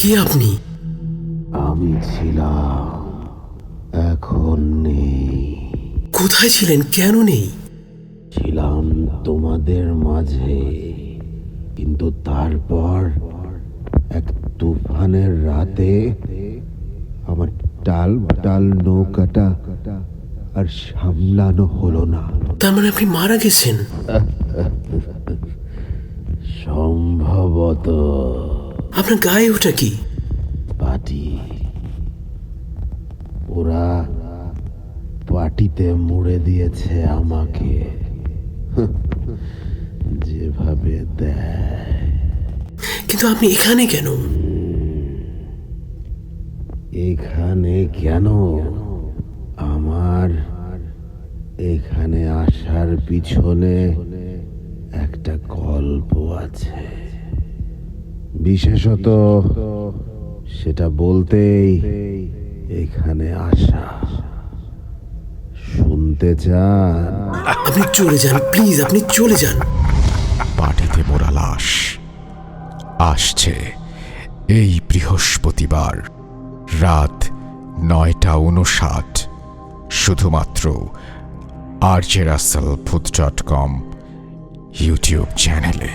কে আপনি? আমি ছিলাম, এখন নেই। কোথায় ছিলেন? কেন নেই? ছিলাম তোমাদের মাঝে, কিন্তু তারপর এক তুফানের রাতে আমার টাল টাল নৌকাটা আর সামলানো হলো না। তার মানে আপনি মারা গেছেন? সম্ভবত। আপনার গায়ে ওটা কি? পাটি। ওরা পাটিতে মুড়ে দিয়েছে আমাকে, যেভাবে দেয়। কিন্তু আপনি এখানে কেন? এখানে কেন? আমার এখানে আসার পিছনে একটা গল্প আছে। বিশেষত সেটা বলতেই এখানে আসা। শুনতে চান? আপনি চলে যান প্লিজ, আপনি চলে যান। পাটিতে মোড়া লাশ আসছে এই বৃহস্পতিবার রাত 9:59 শুধুমাত্র RJ Russell Booth.com ইউটিউব চ্যানেলে।